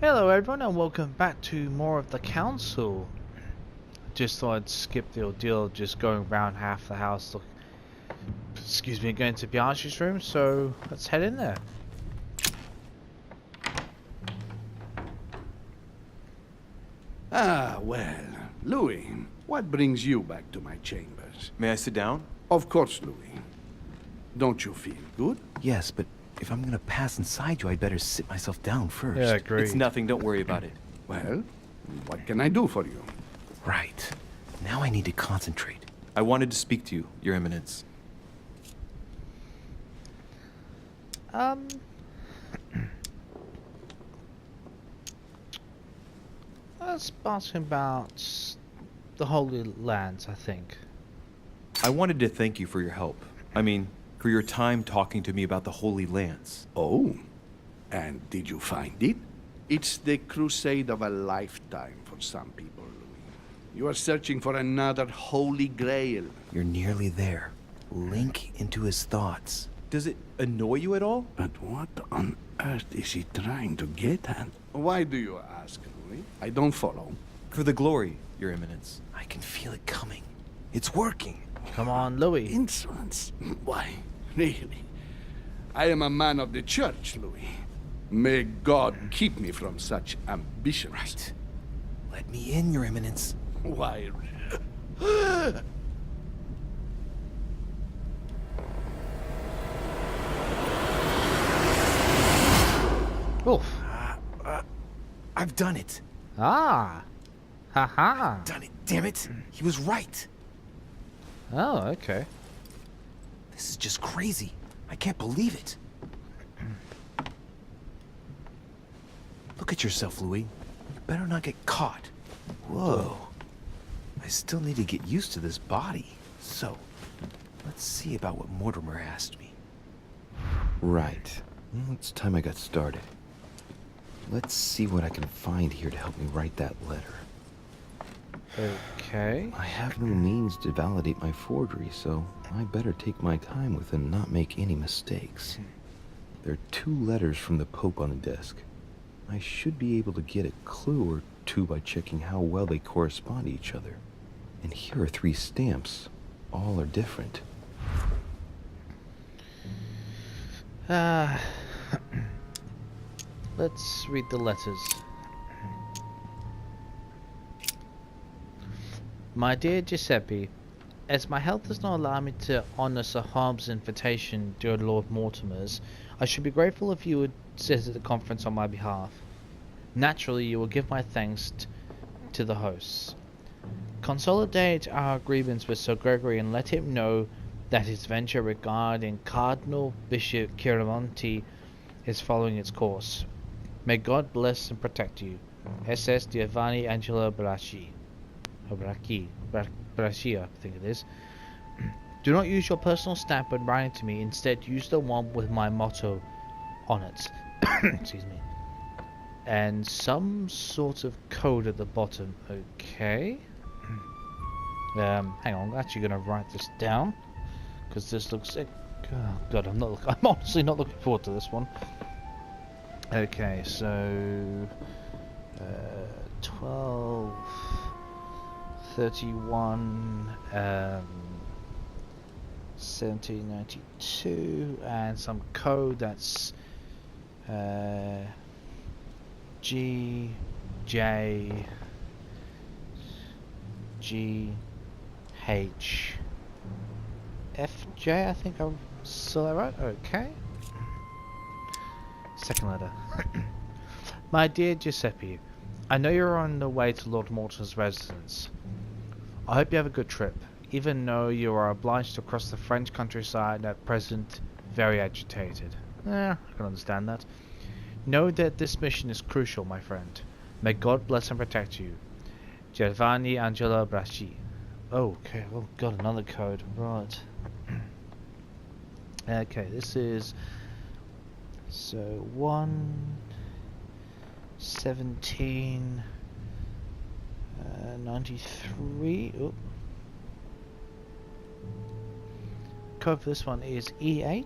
Hello everyone and welcome back to more of the council. Just thought I'd skip the ordeal of just going around half the house going to Biaggi's room, so let's head in there. Ah, well, Louis, what brings you back to my chambers? May I sit down? Of course, Louis. Don't you feel good? Yes, but if I'm gonna pass inside you, I'd better sit myself down first. Yeah, agreed. It's nothing, don't worry about it. Well, what can I do for you? Right. Now I need to concentrate. I wanted to speak to you, Your Eminence. Let's ask him about the Holy Lands, I think. I wanted to thank you for your help. I mean, for your time talking to me about the Holy Lands. Oh, and did you find it? It's the crusade of a lifetime for some people, Louis. You are searching for another Holy Grail. You're nearly there. Link into his thoughts. Does it annoy you at all? But what on earth is he trying to get at? Why do you ask, Louis? I don't follow. For the glory, Your Eminence. I can feel it coming. It's working. Come on, Louis. Insolence? Why, really? I am a man of the church, Louis. May God keep me from such ambitions. Right. Let me in, Your Eminence. Why? Oof. I've done it. Ah. Haha. Done it. Damn it. He was right. Oh, okay. This is just crazy. I can't believe it. Look at yourself, Louis. You better not get caught. Whoa. I still need to get used to this body. So, let's see about what Mortimer asked me. Right. Well, it's time I got started. Let's see what I can find here to help me write that letter. Okay. I have no means to validate my forgery, so I better take my time with it and not make any mistakes. There are 2 letters from the Pope on the desk. I should be able to get a clue or 2 by checking how well they correspond to each other. And here are 3 stamps. All are different. Let's read the letters. My dear Giuseppe, as my health does not allow me to honour Sir Hobbs' invitation to Lord Mortimer's, I should be grateful if you would sit at the conference on my behalf. Naturally, you will give my thanks to the hosts. Consolidate our agreements with Sir Gregory and let him know that his venture regarding Cardinal Bishop Chiaramonti is following its course. May God bless and protect you. SS Giovanni Angelo Bracci. Braccia, I think it is. Do not use your personal stamp when writing to me. Instead, use the one with my motto on it. Excuse me. And some sort of code at the bottom. Okay. Hang on. I'm actually going to write this down because this looks. Oh God, I'm honestly not looking forward to this one. Okay, so 12. 31, 1792, and some code that's G J G H F J. I think I'm still that right. Okay. Second letter. My dear Giuseppe, I know you're on the way to Lord Mortimer's residence. I hope you have a good trip, even though you are obliged to cross the French countryside at present very agitated. I can understand that. Know that this mission is crucial, my friend. May God bless and protect you. Giovanni Angelo Bracci. Okay, well, got another code. Right. Okay, this is... So, 117... 93. Oh. Code for this one is EH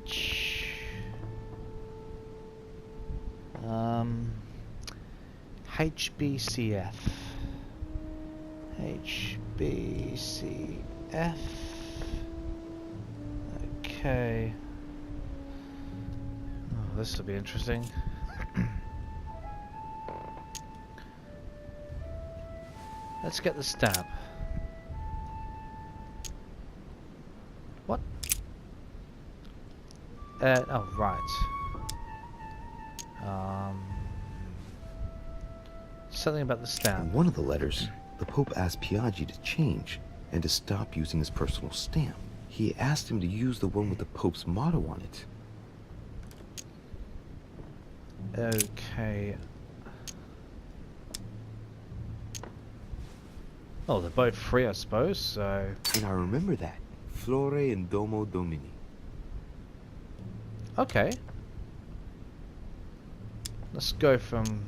HBCF. HBCF. Okay. Oh, this will be interesting. Let's get the stab. What? Oh, right. Something about the stamp. In one of the letters, the Pope asked Piaggi to change and to stop using his personal stamp. He asked him to use the one with the Pope's motto on it. Okay. Oh, they're both free, I suppose, so... And I remember that. Flore in Domo Domini. Okay. Let's go from...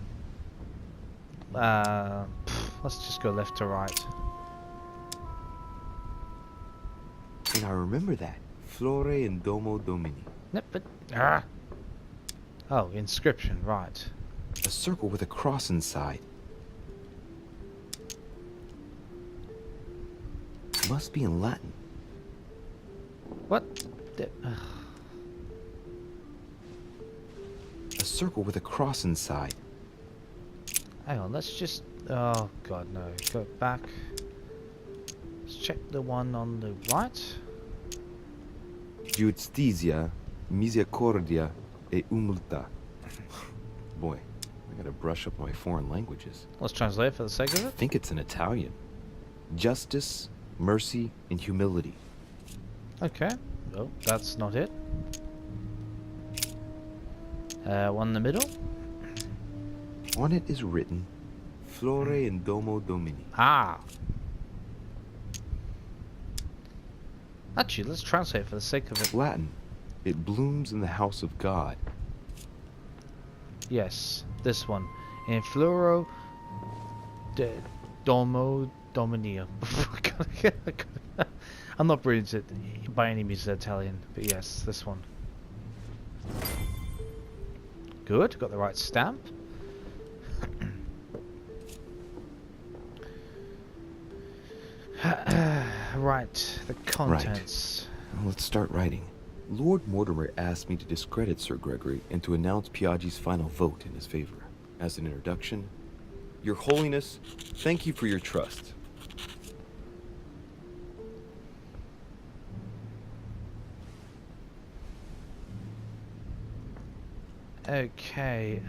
let's just go left to right. And I remember that. Flore in Domo Domini. Nope, but... Ah! Oh, inscription, right. A circle with a cross inside. Must be in Latin. What? Ugh. A circle with a cross inside. Hang on, let's just... Oh, God, no. Go back. Let's check the one on the right. Giustizia, misericordia e humiltà. Boy, I gotta brush up my foreign languages. Let's translate for the sake of I it. think it's in Italian. Justice, mercy, and humility. Okay. Well, that's not it. One in the middle. On it is written, Flore in Domo Domini. Ah! Actually, let's translate for the sake of it. Latin. It blooms in the house of God. Yes, this one. In Floro Domo Dominia. I'm not brilliant at by any means Italian, but yes, this one. Good, got the right stamp. Right, the contents. Well, let's start writing. Lord Mortimer asked me to discredit Sir Gregory and to announce Piaggi's final vote in his favor. As an introduction, Your Holiness, thank you for your trust. Okay,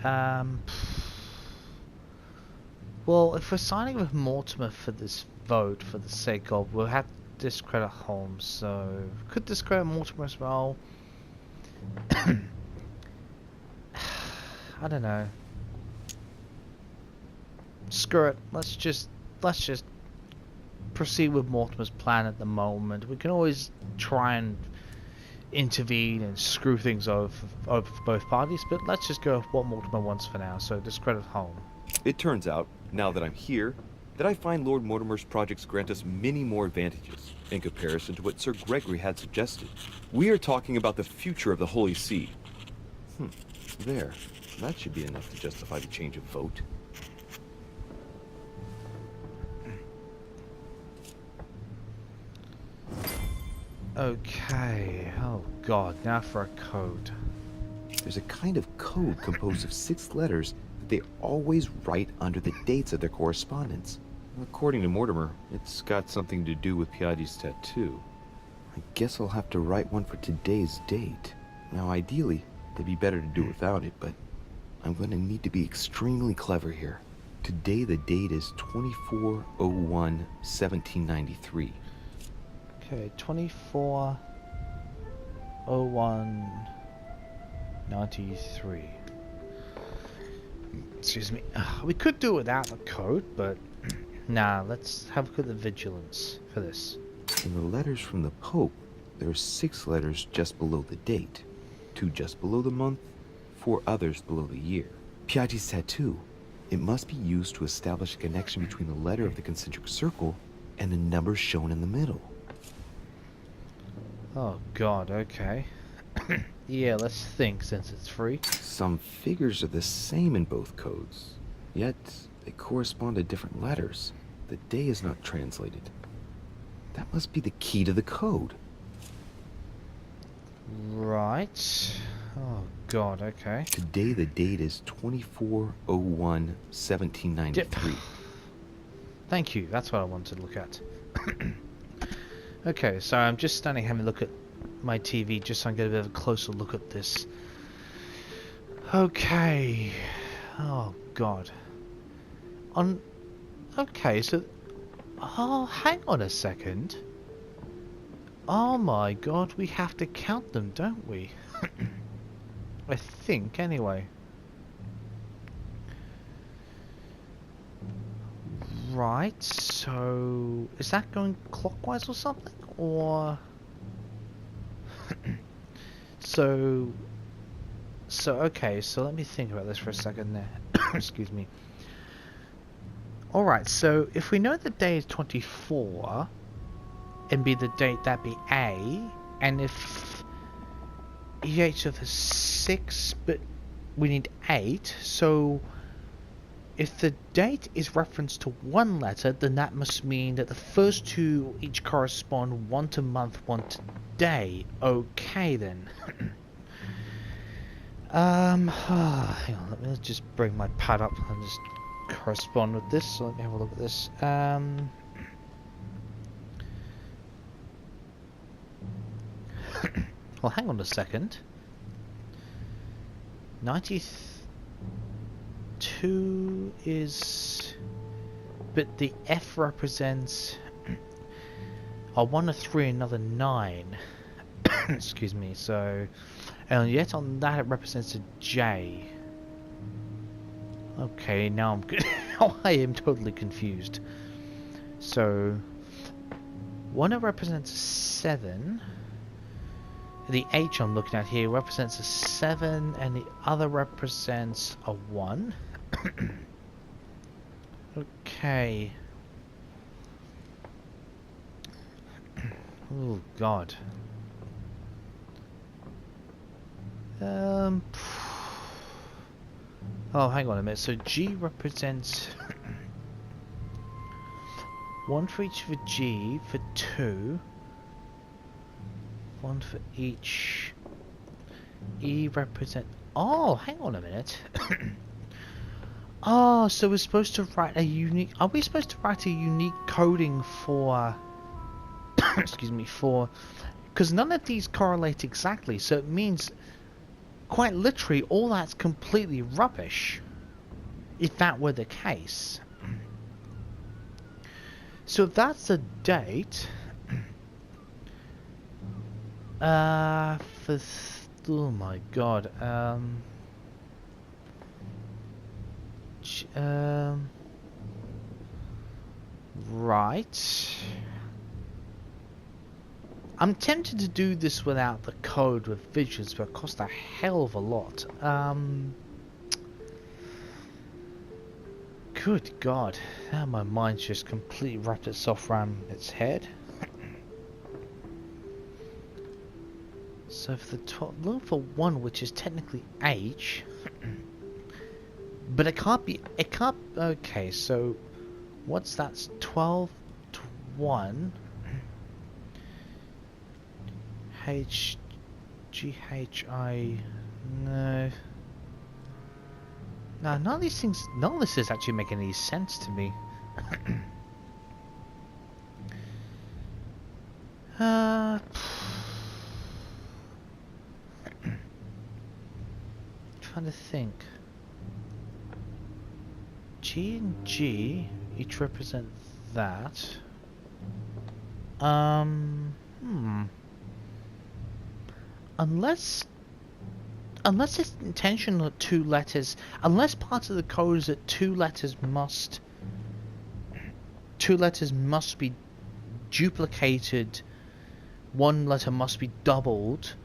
well, if we're signing with Mortimer for this vote, for the sake of, we'll have to discredit Holmes, so we could discredit Mortimer as well. I don't know. Screw it. Let's just proceed with Mortimer's plan at the moment. We can always try and intervene and screw things over for both parties, but let's just go with what Mortimer wants for now. So discredit Holmes. It turns out, now that I'm here, that I find Lord Mortimer's projects grant us many more advantages in comparison to what Sir Gregory had suggested. We are talking about the future of the Holy See. There. That should be enough to justify the change of vote. Okay. Oh God. Now for a code. There's a kind of code composed of 6 letters that they always write under the dates of their correspondence. According to Mortimer, it's got something to do with Piaggi's tattoo. I guess I'll have to write one for today's date. Now, ideally, it'd be better to do without it, but I'm going to need to be extremely clever here. Today, the date is 24/01/1793. Okay. 24/01/93. Excuse me. We could do it without the code, but nah. Let's have a look at the vigilance for this. In the letters from the Pope, there are 6 letters just below the date, 2 just below the month, 4 others below the year. Piaggi's tattoo. It must be used to establish a connection between the letter of the concentric circle and the numbers shown in the middle. Oh God. Okay. Yeah. Let's think since it's free. Some figures are the same in both codes, yet They correspond to different letters. The day is not translated. That must be the key to the code. Right. Oh god, okay. Today the date is 24/01/1793. Thank you, that's what I wanted to look at. Okay, so I'm just standing having a look at my TV just so I can get a bit of a closer look at this. Okay. Oh god. Okay, so... Oh, hang on a second. Oh my god, we have to count them, don't we? I think, anyway. Right, so... Is that going clockwise or something? Or... So, okay, so let me think about this for a second there. Excuse me. Alright, so if we know the day is 24, and be the date, that be A, and if EH of 6, but we need 8, so if the date is referenced to one letter, then that must mean that the first two each correspond one to month, one to day. Okay then. Hang on, let me just bring my pad up and just correspond with this. So let me have a look at this. Well, hang on a second. 92 is... But the F represents a 1, a 3, another 9. Excuse me, so... And yet on that it represents a J. Okay, now I'm good. I am totally confused. So... one represents a 7. The H I'm looking at here represents a 7, and the other represents a 1. Okay. Oh god. Oh, hang on a minute. So G represents 1 for each for G for 2. 1 for each. E represent... Oh, hang on a minute. Oh, so we're supposed to write a unique... Are we supposed to write a unique coding for... Excuse me, for... Because none of these correlate exactly, so it means... Quite literally, all that's completely rubbish. If that were the case. So if that's a date... oh my god. Right. I'm tempted to do this without the code with visuals, but it costs a hell of a lot. Good god. Now my mind's just completely wrapped itself around its head. So for the 12, look for 1, which is technically H, but it can't be, okay, so what's that, 12 to 1, H, G, H, I, no, none of these things, none of this is actually making any sense to me. Trying to think. G and G each represent that. Unless it's intentional that 2 letters, unless part of the code is that 2 letters must be duplicated, 1 letter must be doubled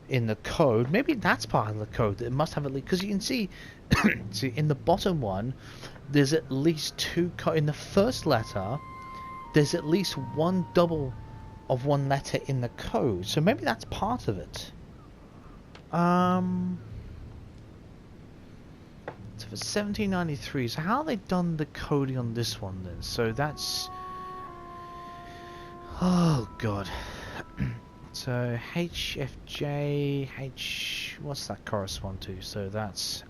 in the code. Maybe that's part of the code, that it must have at least, because you can see see in the bottom one there's at least 2 in the first letter there's at least 1 double of 1 letter in the code, so maybe that's part of it. It's a for 1793. So how have they done the coding on this one then? So that's... Oh god. So HFJ, what's that correspond to? So that's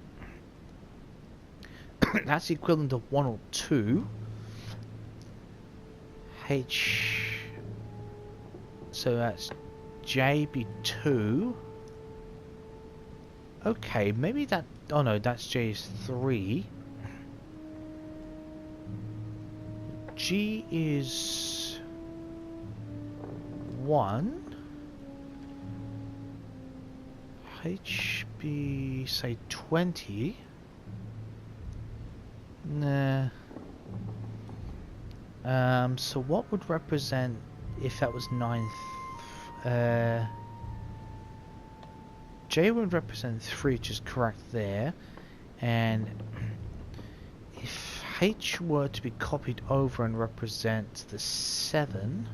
that's equivalent of 1 or 2. So that's JB2. Okay, maybe that... Oh no, that's J is 3. G is 1. HB, say 20. Nah. So what would represent if that was 9th? J would represent 3, which is correct there. And if H were to be copied over and represent the 7...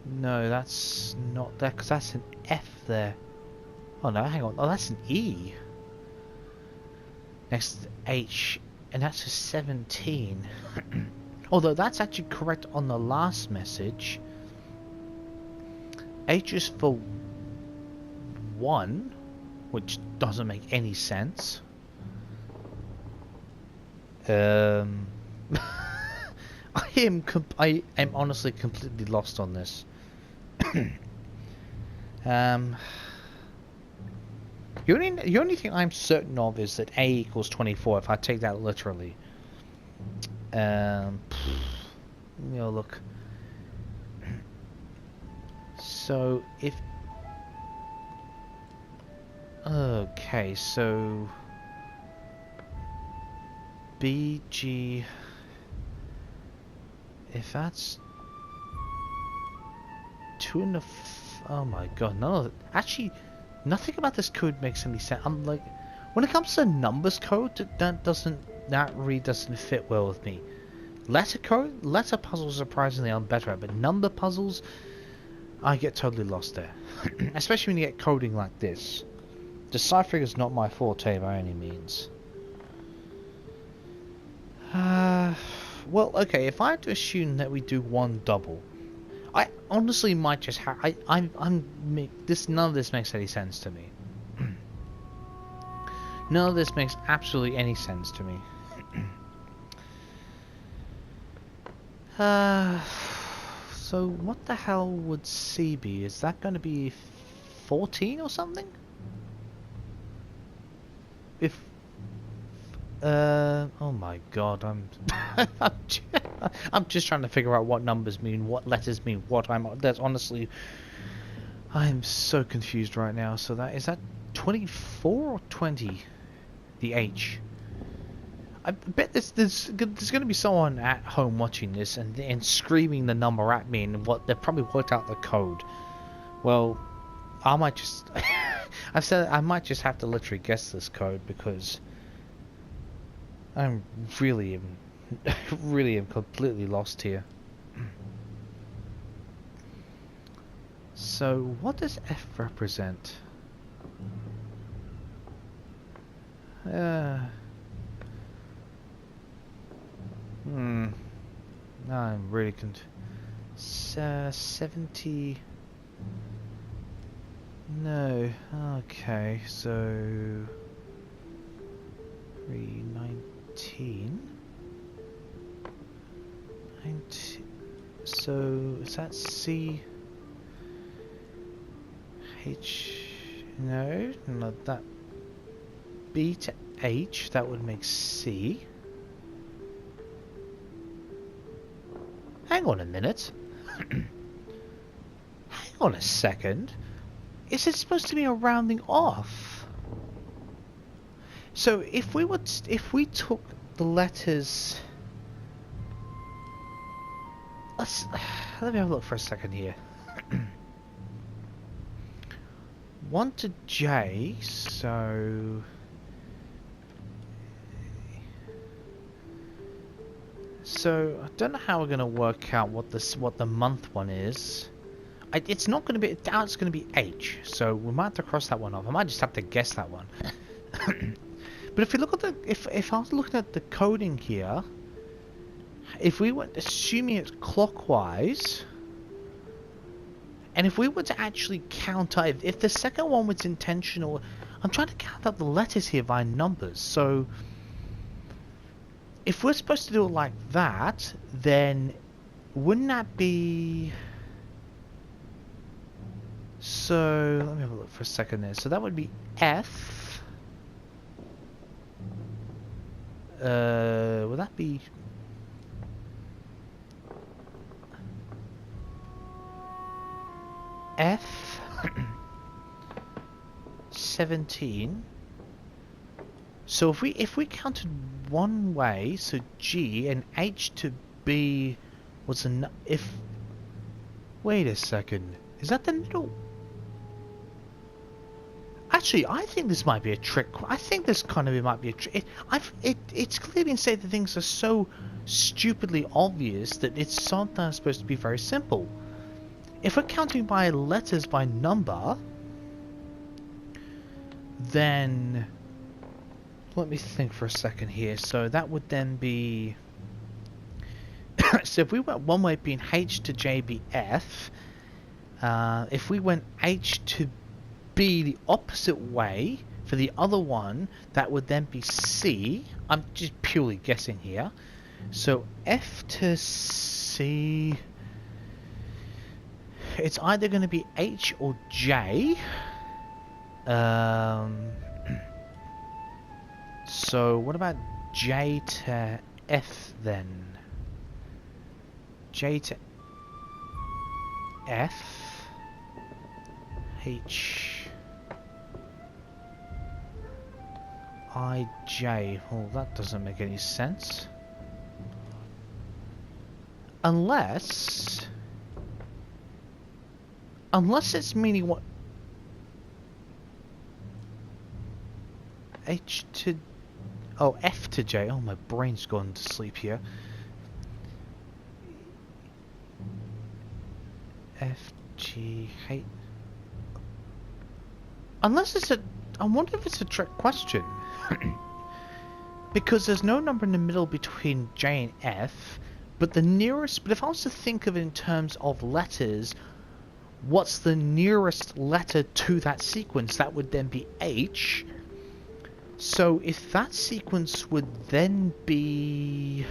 No, that's not that, because that's an F there. Oh no, hang on. Oh, that's an E. Next to H, and that's a 17. Although that's actually correct on the last message. H is for 1, which doesn't make any sense. I am honestly completely lost on this. The only thing I'm certain of is that A equals 24 if I take that literally. Look. So if... Okay, so... BG... If that's... 2 and a... Oh my god, no. Actually, nothing about this code makes any sense. I'm like... When it comes to numbers code, that really doesn't fit well with me. Letter code? Letter puzzles surprisingly I'm better at, but number puzzles... I get totally lost there. Especially when you get coding like this. Deciphering is not my forte by any means. Well, okay, if I had to assume that we do one double, I honestly might just have... none of this makes any sense to me. None of this makes absolutely any sense to me. So what the hell would C be? Is that going to be 14 or something? If... oh my god, I'm just trying to figure out what numbers mean, what letters mean what. That's honestly... I'm so confused right now. So is that 24 or 20? The H. I bet there's going to be someone at home watching this and screaming the number at me, and they've probably worked out the code. Well, I might just... I've said I might just have to literally guess this code, because I'm really am completely lost here. So what does F represent? I'm really 70. No. Okay, so 319. 19. So is that C? H? No, not that. B to H. That would make C. Hang on a minute. Hang on a second. Is it supposed to be a rounding off? So if we took the letters, let me have a look for a second here. 1 to J, so I don't know how we're going to work out what the month one is. It's not going to be... It's going to be H, so we might have to cross that one off. I might just have to guess that one. But if we look at if I was looking at the coding here, if we were assuming it's clockwise, and if we were to actually count out, if the second one was intentional, I'm trying to count up the letters here by numbers. So if we're supposed to do it like that, then wouldn't that be? So let me have a look for a second there. So that would be F. Would that be? F 17. So if we counted one way, so G and H to B was if. Wait a second. Is that the middle? Actually, I think this might be a trick. I think this kind of might be a trick. It's clearly been said that things are so stupidly obvious that it's sometimes supposed to be very simple. If we're counting by letters by number, then let me think for a second here. So that would then be so if we went one way being H to J be F, if we went H to B the opposite way for the other one, that would then be C. I'm just purely guessing here. So F to C, it's either going to be H or J. So what about J to F then? J to F, H, I, J. Well, that doesn't make any sense. Unless it's meaning what? H to... Oh, F to J. Oh, my brain's gone to sleep here. F, G, H... Unless it's a... I wonder if it's a trick question. Because there's no number in the middle between J and F, but the nearest... But if I was to think of it in terms of letters, what's the nearest letter to that sequence? That would then be H. So if that sequence would then be...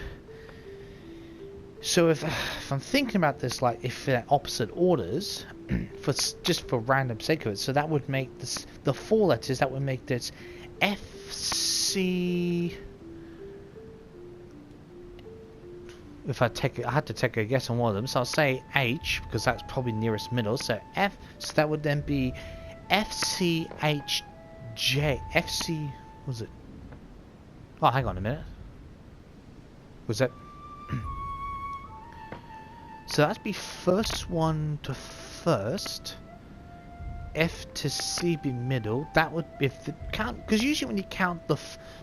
So if I'm thinking about this, like if they're opposite orders, just for random sake of it, so that would make this the four letters. That would make this F C. If I had to take a guess on one of them, so I'll say H because that's probably nearest middle. So F. So that would then be F C H J. F C. What was it? Oh, hang on a minute. Was that? So that'd be first one to first, F to C be middle. That would be if the count, because usually when you count the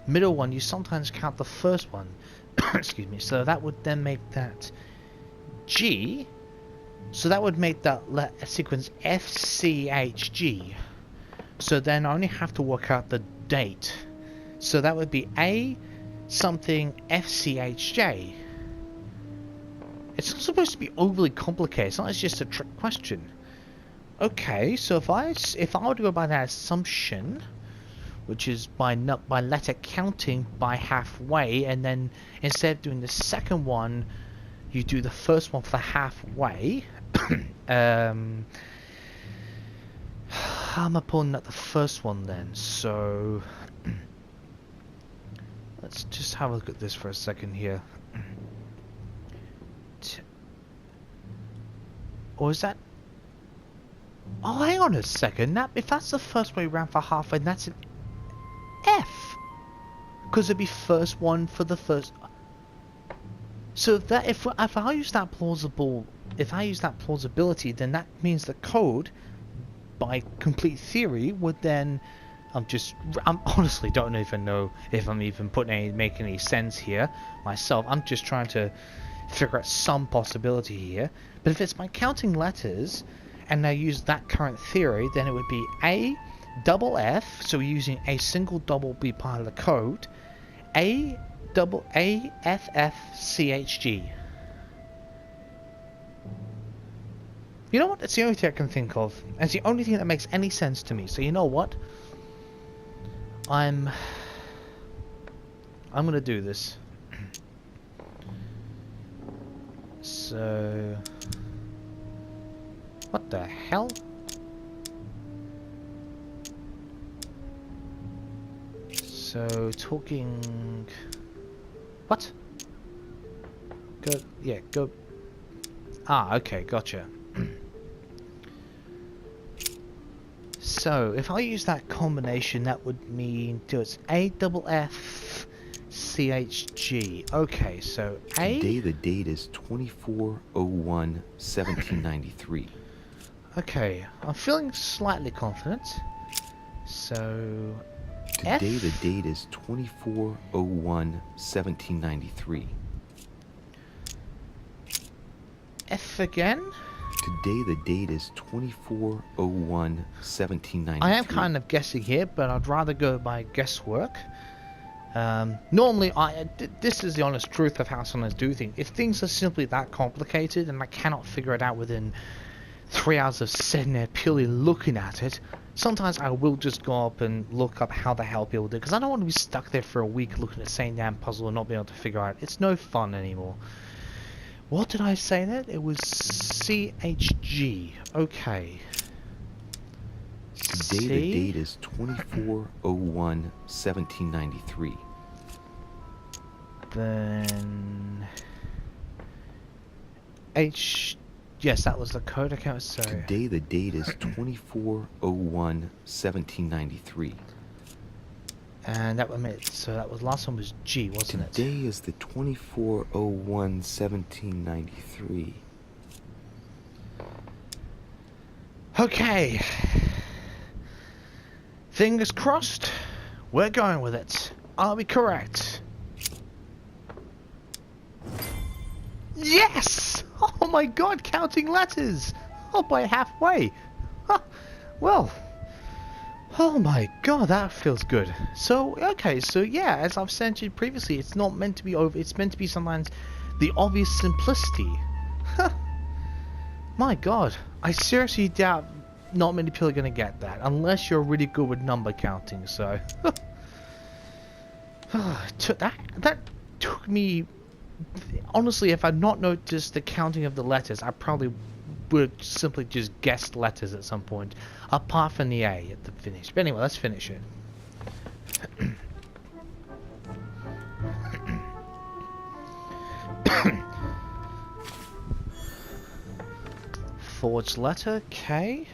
middle one, you sometimes count the first one. Excuse me. So that would then make that G. So that would make that sequence F C H G. So then I only have to work out the date. So that would be A something F C H J. It's not supposed to be overly complicated. It's not just a trick question. Okay, so if I were to go by that assumption, which is by letter counting by halfway, and then instead of doing the second one, you do the first one for halfway. I'm pulling out the first one then. So let's just have a look at this for a second here. Or is that... Oh, hang on a second. If that's the first way around for halfway, that's an F. Because it'd be first one for the first... So if I use that plausibility, then that means the code, by complete theory, would then... I honestly don't even know if I'm even making any sense here myself. I'm just trying to figure out some possibility here. But if it's by counting letters and I use that current theory, then it would be A double F, so we're using a single double be part of the code, AFFCHG. You know what? It's the only thing I can think of. And it's the only thing that makes any sense to me. So you know what? I'm gonna do this. So what the hell? So talking what? Go yeah, go okay, gotcha. So if I use that combination, that would mean it's AFFCHG. Okay, so Today the date is 24/01/1793. Okay, I'm feeling slightly confident. So Today the date is 24/01/1793. F again. Today the date is 24/01/1793. I am kind of guessing here, but I'd rather go by guesswork. Normally, this is the honest truth of how sometimes do things. If things are simply that complicated and I cannot figure it out within 3 hours of sitting there purely looking at it, sometimes I will just go up and look up how the hell people do it, because I don't want to be stuck there for a week looking at the same damn puzzle and not being able to figure out. It's no fun anymore. What did I say then? It was CHG. Okay. Today the date is 24/01/1793. Then H. Yes, that was the code account. So Today the date is 24/01/1793. and that was so that was last one was G, wasn't it? Today is the 24/01/1793. Okay. Fingers crossed. We're going with it. Are we correct? Yes! Oh my god, counting letters! Oh, by halfway! Huh. Well, oh my god, that feels good. So, okay, so yeah, as I've said to you previously, it's not meant to be over, it's meant to be sometimes the obvious simplicity. Huh. My god, I seriously doubt not many people are going to get that, unless you're really good with number counting, so... that took me... Honestly, if I'd not noticed the counting of the letters, I probably would simply just guessed letters at some point, apart from the A at the finish. But anyway, let's finish it. Forged letter, K.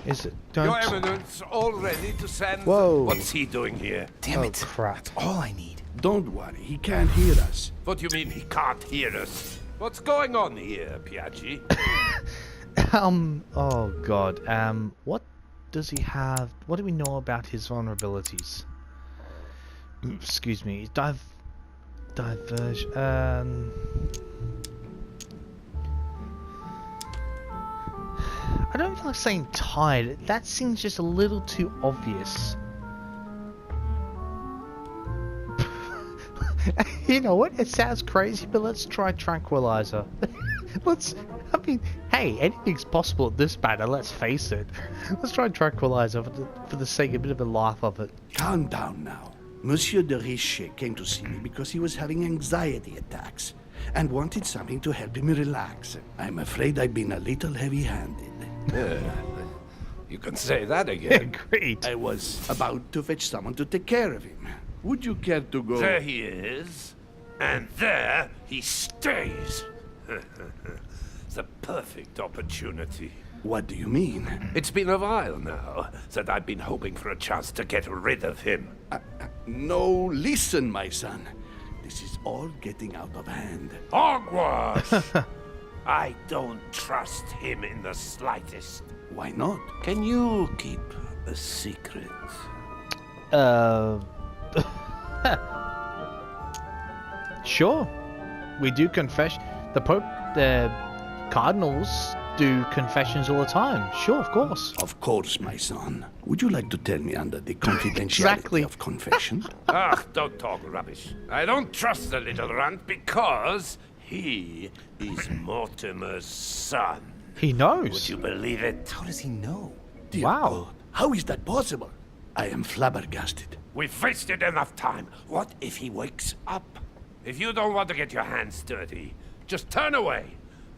Is it? Don't. Your Eminence, all ready to send... Whoa. What's he doing here? Damn Oh it. crap. That's all I need. Don't worry, he can't hear us. What do you mean he can't hear us? What's going on here, Piaggi? Oh god. What does he have? What do we know about his vulnerabilities? Excuse me. Diverge. I don't feel like saying tired. That seems just a little too obvious. You know what? It sounds crazy, but let's try tranquilizer. I mean, hey, anything's possible at this banner, let's face it. Let's try tranquilizer for the sake of a bit of a laugh of it. Calm down now. Monsieur de Richer came to see me because he was having anxiety attacks and wanted something to help him relax. I'm afraid I've been a little heavy-handed. You can say that again. Agreed. I was about to fetch someone to take care of him. Would you care to go? There he is, and there he stays. The perfect opportunity. What do you mean? It's been a while now that I've been hoping for a chance to get rid of him. No, listen, my son. This is all getting out of hand. Hogwash! I don't trust him in the slightest. Why not? Can you keep a secret? Sure. We do confess. The Pope, the Cardinals do confessions all the time. Sure, of course. Of course, my son. Would you like to tell me under the confidentiality Exactly. of confession? Ah, don't talk rubbish. I don't trust the little runt because he is Mortimer's son. He Would knows. you believe it? How does he know? Dear Wow. God, how is that possible? I am flabbergasted. We've wasted enough time. What if he wakes up? If you don't want to get your hands dirty, just turn away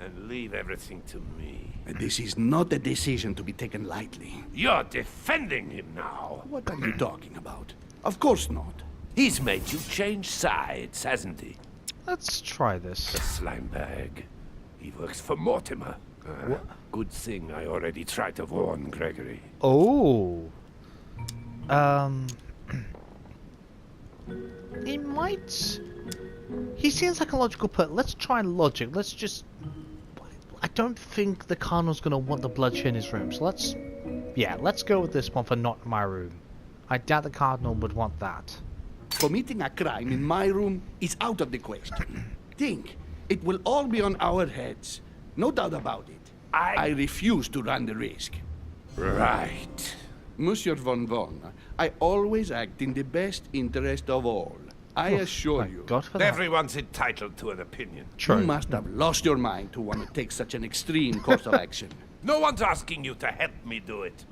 and leave everything to me. This is not a decision to be taken lightly. You're defending him now. What are you talking about? Of course not. He's made you change sides, hasn't he? Let's try The this. slime bag. He works for Mortimer. Good thing I already tried to warn Gregory. Oh. He might. He seems like a logical person. Let's try logic. Let's just. I don't think the Cardinal's gonna want the bloodshed in his room. So let's. Yeah, let's go with this one for not in my room. I doubt the Cardinal would want that. Committing a crime in my room is out of the question. Think, it will all be on our heads. No doubt about it. I refuse to run the risk. Right. Monsieur von Von, I always act in the best interest of all. I assure Thank you. God for that. Everyone's entitled to an opinion. True. You must have lost your mind to want to take such an extreme course of action. No one's asking you to help me do it.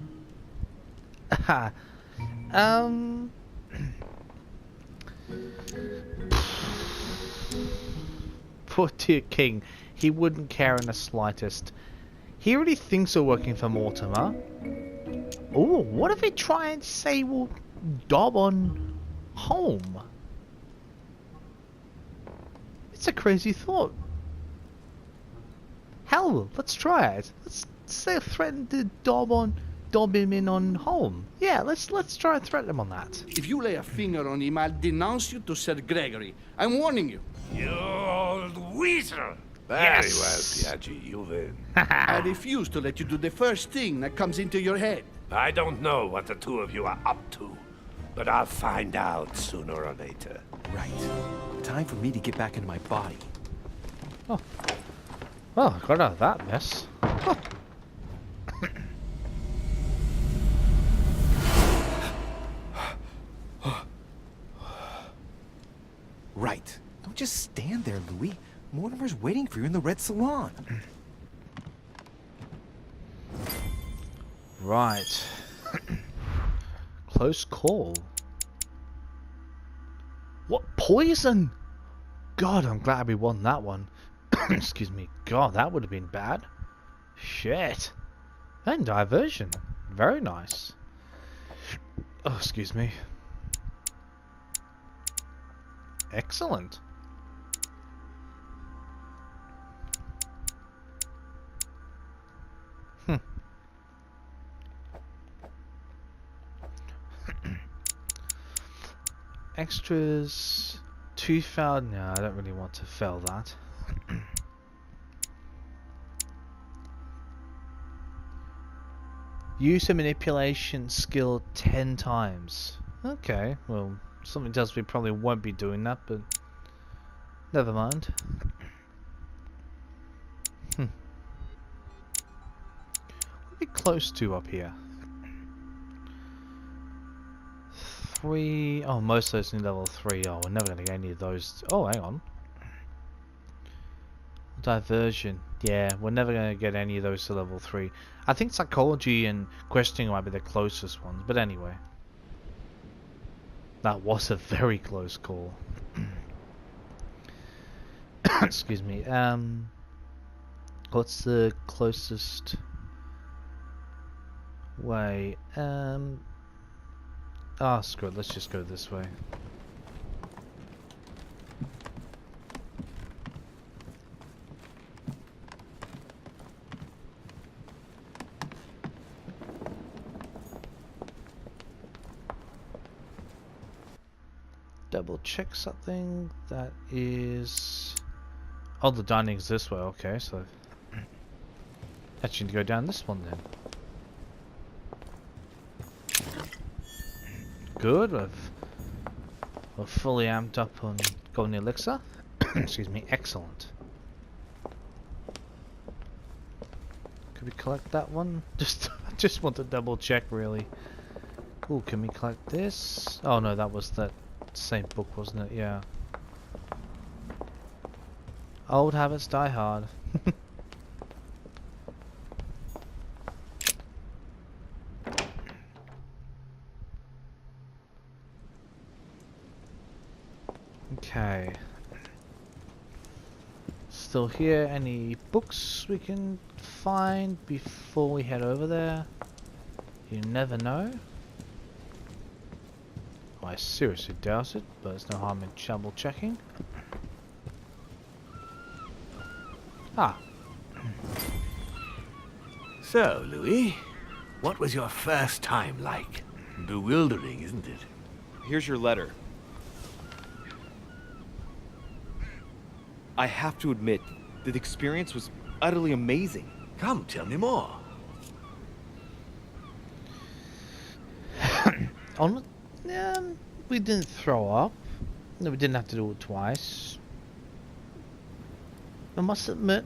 Poor dear King. He wouldn't care in the slightest. He already thinks we're working for Mortimer. Oh, what if we try and say we'll dob on home? It's a crazy thought. Hell, let's try it. Let's say threaten to dob him in on home. Yeah, let's try and threaten him on that. If you lay a finger on him, I'll denounce you to Sir Gregory. I'm warning you. You old weasel. Very Yes. well, Piaggi, you win. I refuse to let you do the first thing that comes into your head. I don't know what the two of you are up to, but I'll find out sooner or later. Right. Time for me to get back into my body. Well, I got out of that mess. Right. Don't just stand there, Louis. Mortimer's waiting for you in the Red Salon. Right. Close call. What poison? God, I'm glad we won that one. Excuse me. God, that would have been bad. Shit. And diversion. Very nice. Oh, excuse me. Excellent. Extras. 2,000. No, I don't really want to fail that. Use a manipulation skill 10 times. Okay, well, something tells me we probably won't be doing that, but never mind. What are we close to up here? 3. Oh, most of those need level 3. Oh, we're never going to get any of those. Oh, hang on. Diversion. Yeah, we're never going to get any of those to level 3. I think psychology and questioning might be the closest ones, but anyway. That was a very close call. Excuse me. What's the closest way? Ah, screw it. Let's just go this way. Double check something. That is. Oh, the dining's this way. Okay, so actually need to go down this one then. Good. We're fully amped up on golden elixir. Excuse me. Excellent. Should we collect that one? I just want to double check, really. Oh, can we collect this? Oh no, that was that same book, wasn't it? Yeah. Old habits die hard. Okay. Still here. Any books we can find before we head over there? You never know. I seriously doubt it, but there's no harm in double checking. Ah. So, Louis, what was your first time like? Bewildering, isn't it? Here's your letter. I have to admit, the experience was utterly amazing. Come, tell me more. We didn't throw up. No, we didn't have to do it twice. I must admit,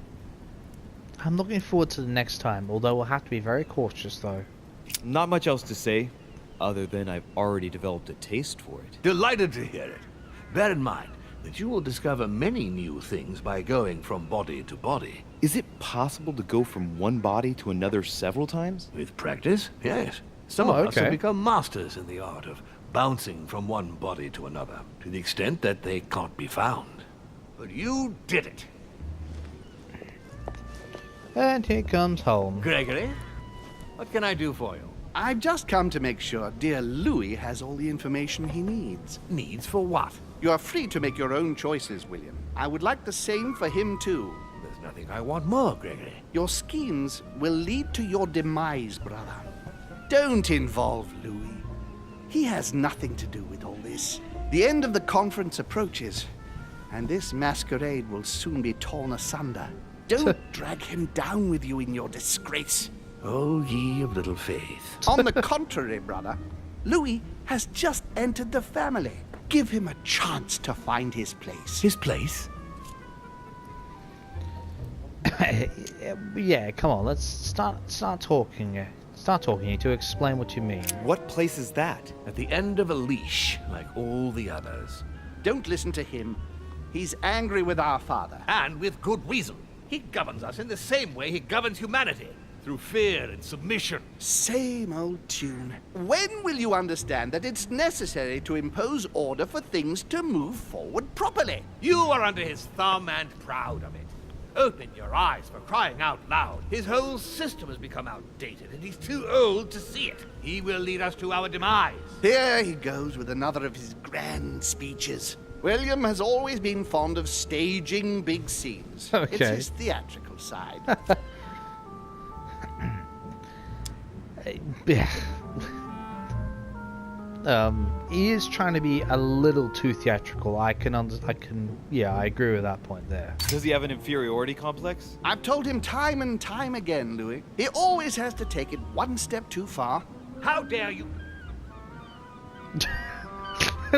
I'm looking forward to the next time, although we'll have to be very cautious though. Not much else to say, other than I've already developed a taste for it. Delighted to hear it. Bear in mind that you will discover many new things by going from body to body. Is it possible to go from one body to another several times? With practice, yes. Some Oh, of us have okay. become masters in the art of bouncing from one body to another, to the extent that they can't be found. But you did it. And here comes home. Gregory, what can I do for you? I've just come to make sure dear Louis has all the information he needs. Needs for what? You are free to make your own choices, William. I would like the same for him too. There's nothing I want more, Gregory. Your schemes will lead to your demise, brother. Don't involve Louis. He has nothing to do with all this. The end of the conference approaches, and this masquerade will soon be torn asunder. Don't drag him down with you in your disgrace. Oh, ye of little faith. On the contrary, brother, Louis has just entered the family. Give him a chance to find his place. His place? Yeah, come on, let's start talking. Start talking to explain what you mean. What place is that? At the end of a leash, like all the others. Don't listen to him. He's angry with our father. And with good reason. He governs us in the same way he governs humanity. Through fear and submission. Same old tune. When will you understand that it's necessary to impose order for things to move forward properly? You are under his thumb and proud of it. Open your eyes, for crying out loud. His whole system has become outdated, and he's too old to see it. He will lead us to our demise. Here he goes with another of his grand speeches. William has always been fond of staging big scenes. Okay. It's his theatrical side. He is trying to be a little too theatrical. I agree with that point there. Does he have an inferiority complex? I've told him time and time again, Louis. He always has to take it one step too far. How dare you?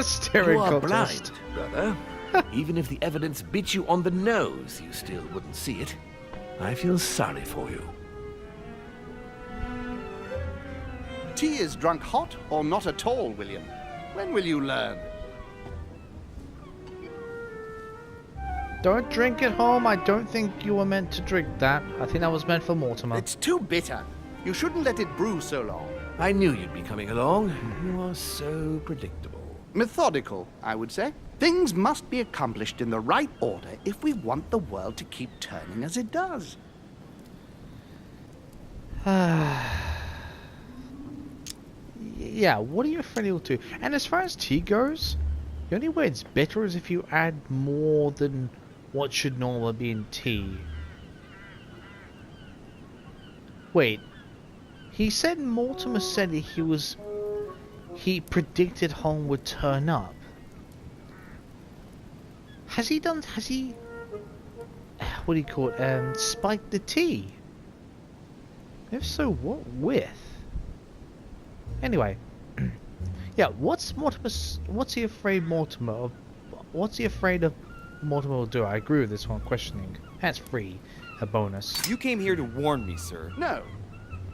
Staring You are contest. blind, brother. Even if the evidence bit you on the nose, you still wouldn't see it. I feel sorry for you. Tea is drunk hot or not at all, William. When will you learn? Don't drink at home. I don't think you were meant to drink that. I think that was meant for Mortimer. It's too bitter. You shouldn't let it brew so long. I knew you'd be coming along. You are so predictable. Methodical, I would say. Things must be accomplished in the right order if we want the world to keep turning as it does. Yeah, what are you afraid he'll do? And as far as tea goes, the only way it's better is if you add more than what should normally be in tea. Wait, he said Mortimer said he predicted Holm would turn up. Has he, what do you call it, spiked the tea? If so, what with? Anyway, yeah, what's he afraid Mortimer of? What's he afraid of Mortimer will do. I agree with this one. Questioning. That's free. A bonus. You came here to warn me, sir. No,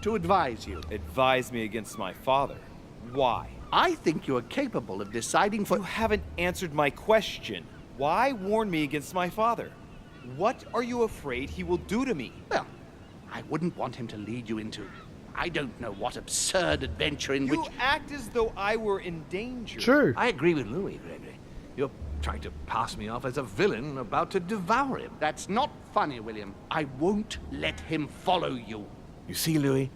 to advise you. Advise me against my father. Why? I think you are capable of deciding for... You haven't answered my question. Why warn me against my father? What are you afraid he will do to me? Well, I wouldn't want him to lead you into... I don't know what absurd adventure in which... You act as though I were in danger. True. I agree with Louis, Gregory. You're trying to pass me off as a villain about to devour him. That's not funny, William. I won't let him follow you. You see, Louis,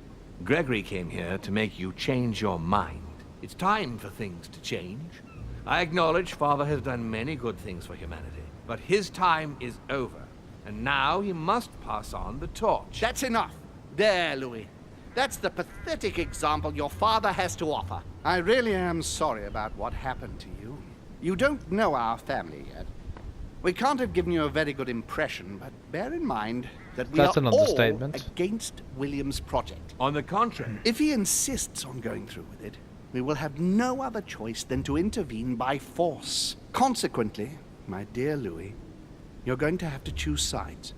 Gregory came here to make you change your mind. It's time for things to change. I acknowledge Father has done many good things for humanity, but his time is over, and now he must pass on the torch. That's enough. There, Louis. That's the pathetic example your father has to offer. I really am sorry about what happened to you. You don't know our family yet. We can't have given you a very good impression, but bear in mind that we That's are an all understatement. against William's project. On the contrary, If he insists on going through with it, we will have no other choice than to intervene by force. Consequently, my dear Louis, you're going to have to choose sides.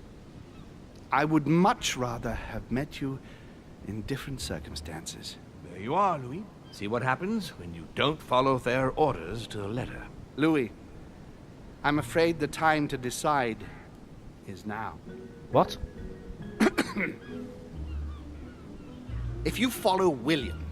I would much rather have met you in different circumstances. there you are, Louis. See what happens when you don't follow their orders to the letter. Louis, I'm afraid the time to decide is now. What? If you follow William,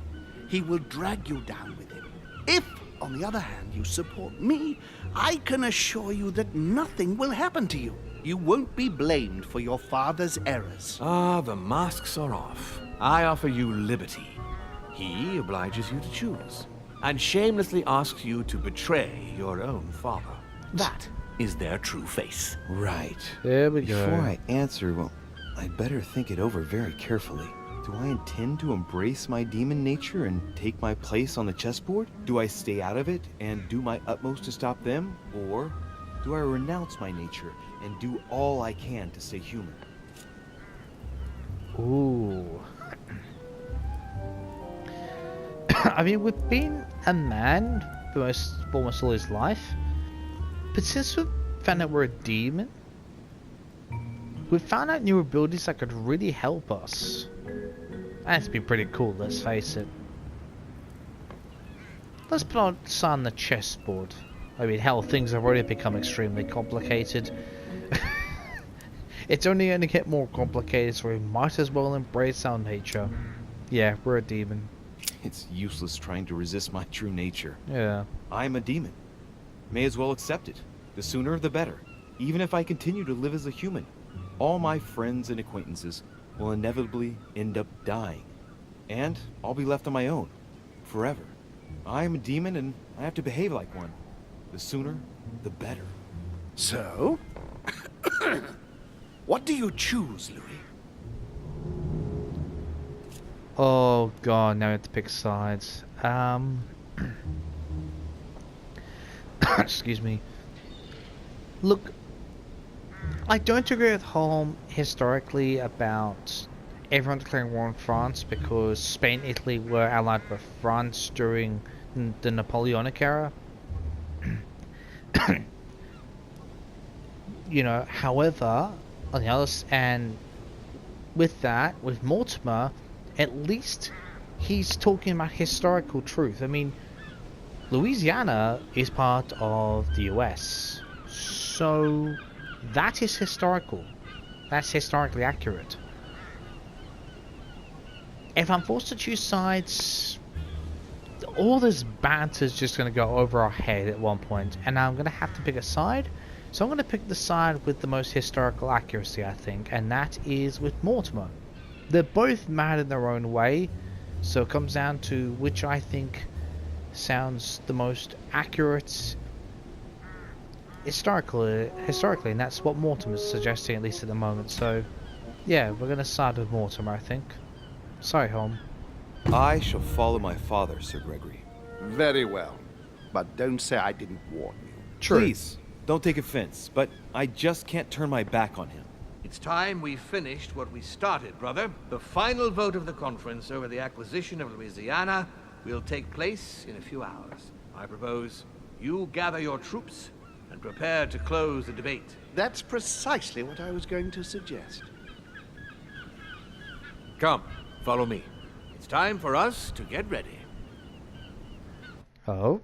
he will drag you down with him. If, on the other hand, you support me, I can assure you that nothing will happen to you. You won't be blamed for your father's errors. Ah, the masks are off. I offer you liberty. He obliges you to choose, and shamelessly asks you to betray your own father. That is their true face. Right. There we go. Before I answer, well, I'd better think it over very carefully. Do I intend to embrace my demon nature and take my place on the chessboard? Do I stay out of it and do my utmost to stop them? Or do I renounce my nature and do all I can to stay human? Ooh. I mean, we've been a man for almost all his life, but since we've found out we're a demon, we've found out new abilities that could really help us. That's be pretty cool, let's face it. Let's put our son on the chessboard. I mean, hell, things have already become extremely complicated. It's only going to get more complicated, so we might as well embrace our nature. Yeah, we're a demon. It's useless trying to resist my true nature. Yeah. I'm a demon. May as well accept it. The sooner the better. Even if I continue to live as a human. All my friends and acquaintances will inevitably end up dying. And I'll be left on my own. Forever. I am a demon and I have to behave like one. The sooner, the better. So? What do you choose, Louis? Oh god, now we have to pick sides. Excuse me. Look, I don't agree with Holm historically about everyone declaring war on France because Spain and Italy were allied with France during the Napoleonic era. You know, however, on the other and with that, with Mortimer, at least he's talking about historical truth. I mean, Louisiana is part of the US, so that is historical. That's historically accurate. If I'm forced to choose sides, all this banter's just going to go over our head at one point, and I'm going to have to pick a side. So I'm going to pick the side with the most historical accuracy, I think, and that is with Mortimer. They're both mad in their own way, so it comes down to which I think sounds the most accurate historically, and that's what Mortimer's suggesting, at least at the moment. So, yeah, we're going to side with Mortimer, I think. Sorry, Holm. I shall follow my father, Sir Gregory. Very well. But don't say I didn't warn you. Please, don't take offense, but I just can't turn my back on him. It's time we finished what we started, brother. The final vote of the conference over the acquisition of Louisiana will take place in a few hours. I propose you gather your troops and prepare to close the debate. That's precisely what I was going to suggest. Come, follow me. It's time for us to get ready. Oh.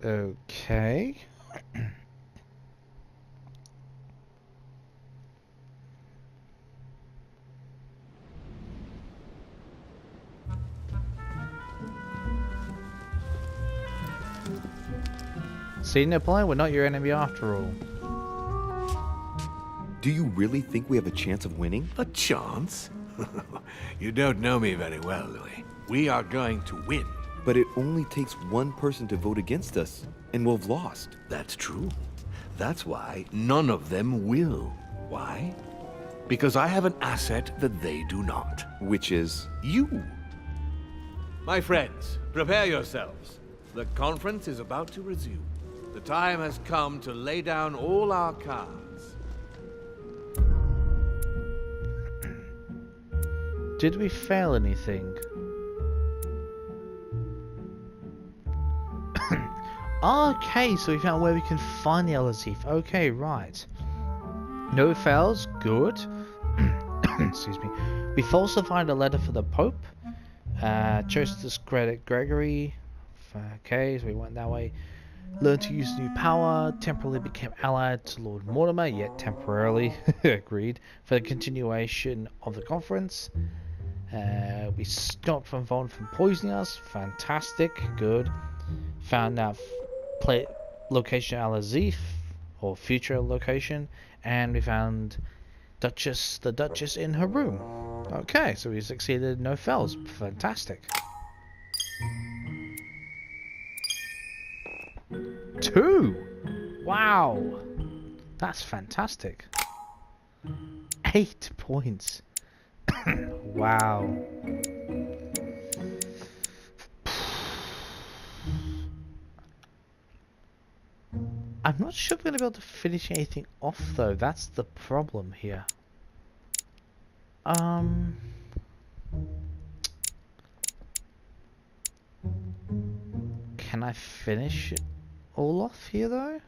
Okay. See, Napoleon, we're not your enemy after all. Do you really think we have a chance of winning? A chance? You don't know me very well, Louis. We are going to win. But it only takes one person to vote against us, and we'll have lost. That's true. That's why none of them will. Why? Because I have an asset that they do not. Which is... You. My friends, prepare yourselves. The conference is about to resume. The time has come to lay down all our cards. Did we fail anything? Okay, so we found where we can find the Al-Azif. Okay, right. No fails, good. Excuse me. We falsified a letter for the Pope. Chose to discredit Gregory. Okay, so we went that way. Learned to use new power. Temporarily became allied to Lord Mortimer, yet temporarily. Agreed. For the continuation of the conference. We stopped from Von from poisoning us. Fantastic, good. Found out location Al-Azif, or future location, and we found the Duchess in her room. Okay, so we succeeded, no fails. Fantastic. 2! Wow! That's fantastic. 8 points. Wow. I'm not sure if we're going to be able to finish anything off though, that's the problem here. Can I finish it all off here though?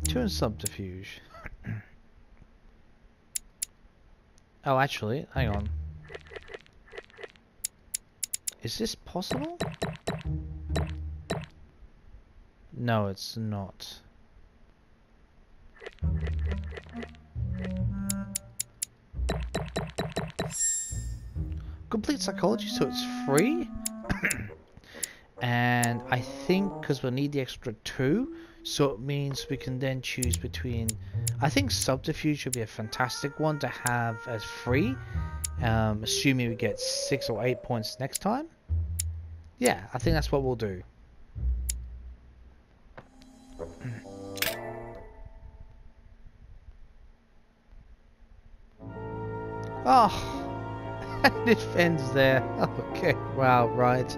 Two and subterfuge. Oh, actually, hang on. Is this possible? No, it's not. Complete psychology, so it's free. And I think because we'll need the extra 2, so it means we can then choose between... I think subterfuge would be a fantastic one to have as free, assuming we get 6 or 8 points next time. Yeah, I think that's what we'll do. Oh, and it ends there. Okay, wow, right.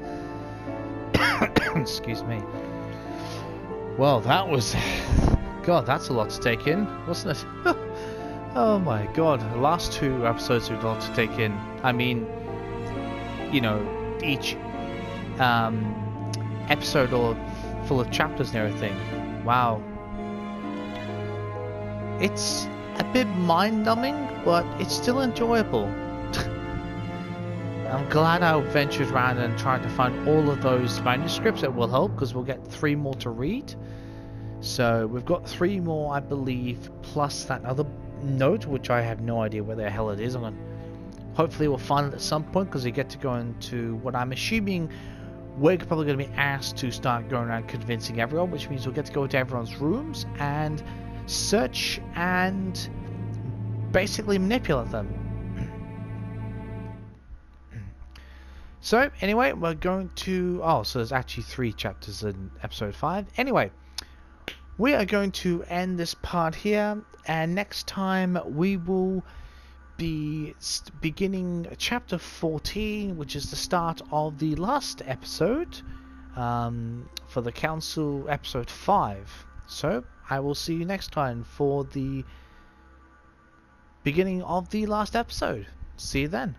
Excuse me. Well, that was... God, that's a lot to take in, wasn't it? Oh my god, the last 2 episodes we've got to take in. I mean, you know, each episode all full of chapters and everything. Wow. It's a bit mind-numbing, but it's still enjoyable. I'm glad I ventured around and tried to find all of those manuscripts. That will help because we'll get 3 more to read. So we've got 3 more, I believe, plus that other note, which I have no idea where the hell it is. Hopefully we'll find it at some point because we get to go into what I'm assuming we're probably going to be asked to start going around convincing everyone, which means we'll get to go into everyone's rooms and search and basically manipulate them. So anyway, we're going to... Oh, so there's actually 3 chapters in episode 5. Anyway, we are going to end this part here, and next time we will be beginning chapter 14, which is the start of the last episode for the Council, episode 5. So I will see you next time for the beginning of the last episode. See you then.